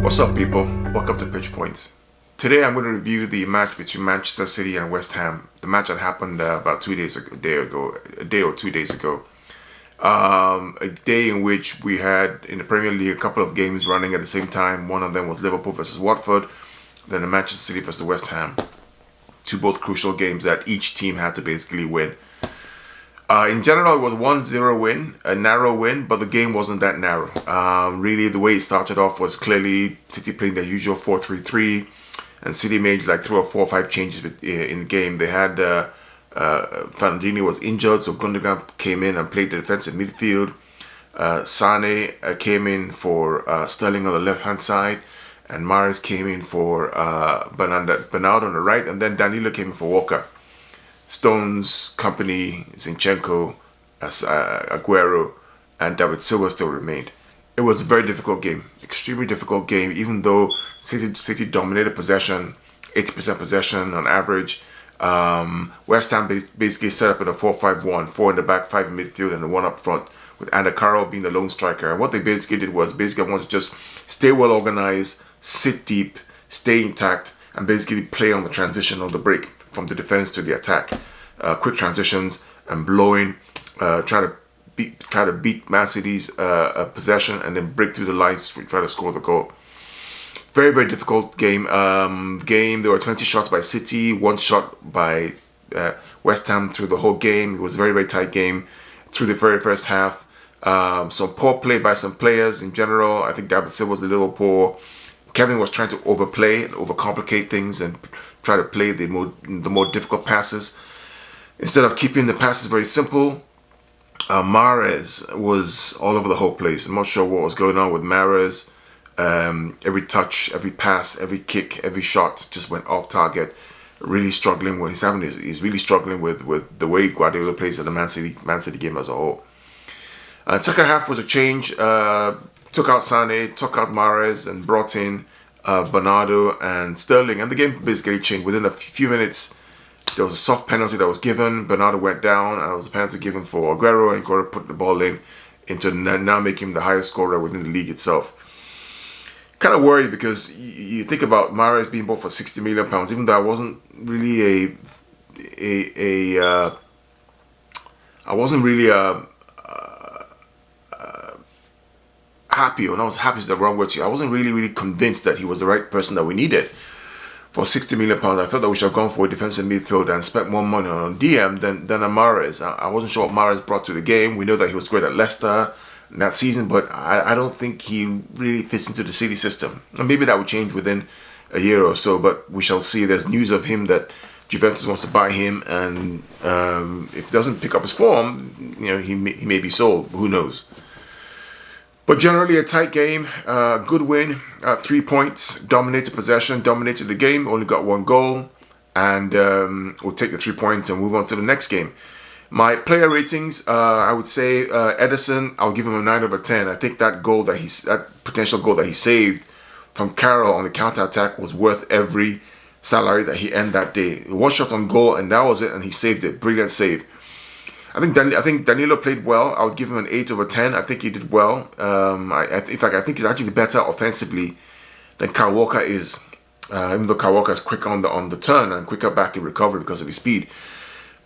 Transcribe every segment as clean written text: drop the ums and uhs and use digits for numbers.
What's up, people? Welcome to Pitch Points. Today I'm going to review the match between Manchester City and West Ham. The match that happened about 2 days ago, a day or 2 days ago. A day in which we had in the Premier League a couple of games running at the same time. One of them was Liverpool versus Watford, then the Manchester City versus West Ham. Two both crucial games that each team had to basically win. In general, it was 1-0 win, a narrow win, but the game wasn't that narrow. Really, the way it started off was clearly City playing their usual 4-3-3, and City made like 3 or 4 or 5 changes in the game. They had Fernandinho was injured, so Gundogan came in and played the defensive midfield. Sane came in for Sterling on the left-hand side, and Mahrez came in for Bernardo on the right, and then Danilo came in for Walker. Stones, Kompany, Zinchenko, Aguero, and David Silva still remained. It was a very difficult game, extremely difficult game, even though City dominated possession, 80% possession on average. West Ham basically set up in a 4-5-1, 4 in the back, 5 in midfield, and 1 up front, with Andy Carroll being the lone striker. And what they basically did was wanted to just stay well organized, sit deep, stay intact, and basically play on the transition of the break from the defense to the attack. Quick transitions and blowing, try to beat Man City's possession and then break through the lines to try to score the goal. Very, very difficult game. There were 20 shots by City, 1 shot by West Ham through the whole game. It was a very, very tight game through the very first half. Some poor play by some players in general. I think David Silva was a little poor. Kevin was trying to overplay and overcomplicate things and try to play the more difficult passes instead of keeping the passes very simple. Mahrez was all over the whole place. I'm not sure what was going on with Mahrez. Every touch, every pass, every kick, every shot just went off target. Really struggling with he's really struggling with the way Guardiola plays at the Man City game as a whole. Second half was a change. Took out Sane, took out Mahrez, and brought in Bernardo and Sterling, and the game basically changed. Within a few minutes, there was a soft penalty that was given. Bernardo went down, and there was a penalty given for Aguero, and Aguero put the ball in into now making him the highest scorer within the league itself. Kind of worried because you think about Mahrez being bought for £60 million, even though I wasn't really happy, or not happy is the wrong word to you. I wasn't really convinced that he was the right person that we needed for £60 million. I felt that we should have gone for a defensive midfielder and spent more money on DM than a Mahrez. I wasn't sure what Mahrez brought to the game. We know that he was great at Leicester in that season, but I don't think he really fits into the City system. And maybe that will change within a year or so, but we shall see. There's news of him that Juventus wants to buy him, and if he doesn't pick up his form, he may be sold. Who knows? But generally a tight game, good win, 3 points, dominated possession, dominated the game, only got 1 goal, and we'll take the 3 points and move on to the next game. My player ratings, I would say Ederson, I'll give him a 9 over 10. I think that potential goal that he saved from Carroll on the counter-attack was worth every salary that he earned that day. 1 shot on goal, and that was it, and he saved it. Brilliant save. I think Danilo played well. I would give him an 8 over 10. I think he did well. In fact, I think he's actually better offensively than Kyle Walker is. Even though Kyle Walker is quicker on the turn and quicker back in recovery because of his speed.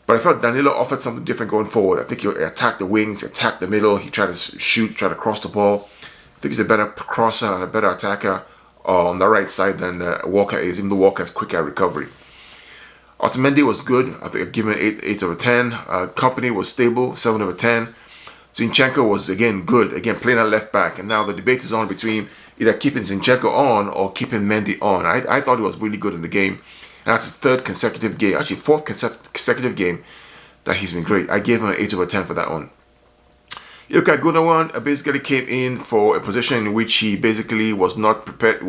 But I thought Danilo offered something different going forward. I think he attacked the wings, attacked the middle. He tried to shoot, tried to cross the ball. I think he's a better crosser and a better attacker on the right side than Walker is, even though Walker is quicker at recovery. Otamendi was good. I think I'd give him an 8 over 10. Kompany was stable, 7 over 10. Zinchenko was, again, good. Again, playing at left back. And now the debate is on between either keeping Zinchenko on or keeping Mendy on. I thought he was really good in the game. And that's his 3rd consecutive game. Actually, 4th consecutive game that he's been great. I gave him an 8 over 10 for that one. Ilkay Gundogan basically came in for a position in which he basically was not prepared,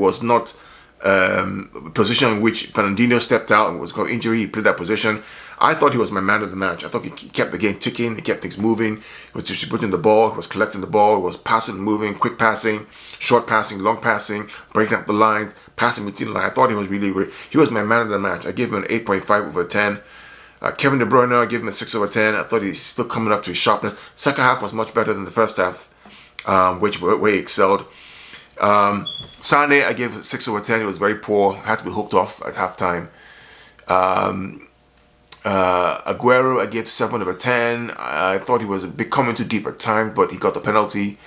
position in which Fernandinho stepped out and was got injury. He played that position. I thought he was my man of the match. I thought he kept the game ticking. He kept things moving. He was distributing the ball. He was collecting the ball. He was passing and moving, quick passing, short passing, long passing, breaking up the lines, passing between the lines. I thought he was really great. He was my man of the match. I gave him an 8.5 over 10. Kevin De Bruyne, I gave him a 6 over 10. I thought he's still coming up to his sharpness. Second half was much better than the first half, where he excelled. Sane, I gave 6/10. It was very poor. Had to be hooked off at halftime. Aguero, I gave 7/10. I thought he was a bit coming too deep at times, but he got the penalty.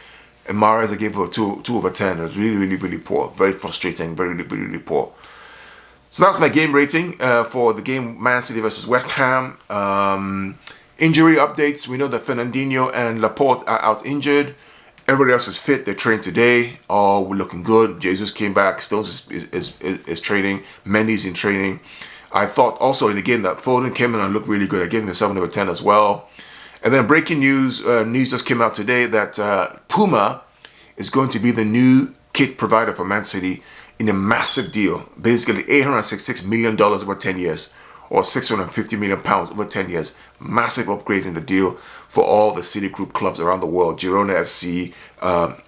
And Mahrez, I gave a 2/10. It was really, really, really poor. Very frustrating. Very, really, really, really poor. So that's my game rating for the game Man City versus West Ham. Injury updates. We know that Fernandinho and Laporte are out injured. Everybody else is fit. They trained today. All were looking good. Jesus came back. Stones is training. Mendy's in training. I thought also in the game that Foden came in and looked really good. I gave him a 7/10 as well. And then breaking news. News just came out today that Puma is going to be the new kit provider for Man City in a massive deal. Basically $866 million over 10 years. Or £650 million over 10 years. Massive upgrade in the deal for all the City Group clubs around the world. Girona FC,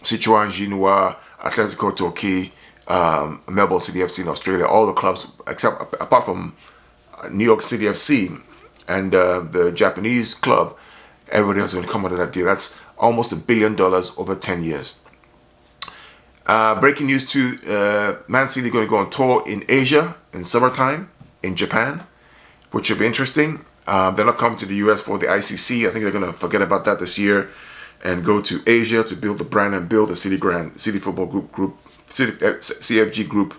Sichuan Jinhua, Atletico Torquay, Melbourne City FC in Australia. All the clubs, apart from New York City FC and the Japanese club, everybody else is going to come under that deal. That's almost $1 billion over 10 years. Breaking news too, Man City going to go on tour in Asia in summertime in Japan, which should be interesting. They're not coming to the US for the ICC. I think they're going to forget about that this year and go to Asia to build the brand and build the City Football Group, CFG Group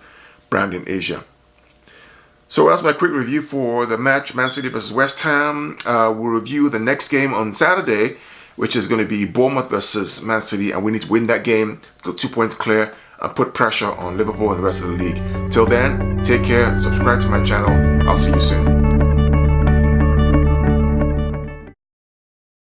brand in Asia. So that's my quick review for the match, Man City versus West Ham. We'll review the next game on Saturday, which is going to be Bournemouth versus Man City, and we need to win that game, go 2 points clear, and put pressure on Liverpool and the rest of the league. Till then, take care, subscribe to my channel. I'll see you soon.